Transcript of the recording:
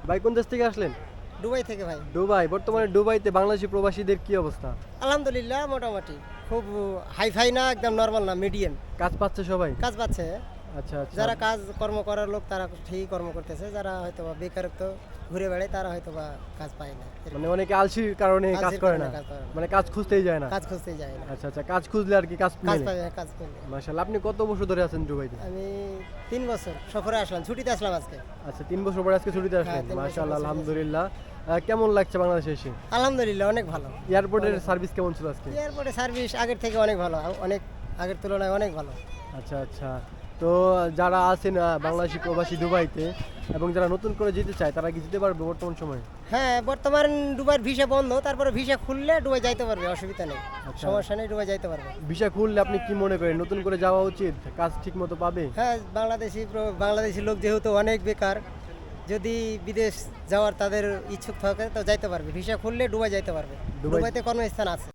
ভাই কোন দেশ থেকে আসলেন? দুবাই থেকে ভাই। দুবাই। বর্তমানে দুবাইতে বাংলাদেশি প্রবাসীদের কি অবস্থা? আলহামদুলিল্লাহ মোটামুটি খুব হাইফাই না, একদম নর্মাল না, মিডিয়াম কাজ পাচ্ছে সবাই? কাজ পাচ্ছে। আচ্ছা আচ্ছা। যারা কাজ কর্ম করার লোক তারা ঠিকই কর্ম করতেছে, যারা হয়তো বা বেকারত্ব ঘুরে বেড়ায় তারা হয়তো বা কাজ পায় না, মানে অনেকে আলসির কারণে কাজ আলসির করে কারণে না, কাজ করে না। মানে কাজ খুঁজতেই যায় না। কাজ খুঁজতেই যায় না, আচ্ছা আচ্ছা, কাজ খুঁজলে আর কি কাজ কাজ মেলে। পায় না, কাজ করলে। মাশাআল্লাহ। আপনি কত বছর ধরে আছেন দুবাইতে? আমি 3 বছর সফরে আসলাম, ছুটিতে আসলাম আজকে। আচ্ছা, 3 বছর পরে আজকে ছুটিতে আসলেন। 3 বছর মাশাআল্লাহ, ছুটিতে আলহামদুলিল্লাহ। কেমন লাগছে বাংলাদেশে এসে? আলহামদুলিল্লাহ অনেক ভালো। এয়ারপোর্টের সার্ভিস কেমন ছিল আজকে? এয়ারপোর্টে সার্ভিস আগের থেকে অনেক ভালো, অনেক আগের তুলনায় অনেক ভালো। আচ্ছা আচ্ছা। তো যারা আছেন বাংলাদেশি প্রবাসী দুবাইতে এবং যারা নতুন করে যেতে চায় তারা কি যেতে পারবে বর্তমান সময়ে? হ্যাঁ, বর্তমান দুবাইয়ের ভিসা বন্ধ, তারপরে ভিসা খুললে দুবাই যাইতে পারবে, অসুবিধা নেই, আচ্ছা। সমস্যা নেই, দুবাই যাইতে পারবে। ভিসা খুললে আপনি কি মনে করেন নতুন করে যাওয়া উচিত? কাজ ঠিক মতো পাবে? হ্যাঁ, বাংলাদেশি লোক যেহেতু অনেক বেকার, যদি বিদেশ যাওয়ার তাদের ইচ্ছুক থাকে তো যাইতে পারবে, ভিসা খুললে দুবাই যাইতে পারবে, দুবাই- দুবাইতে কর্মস্থান আছে।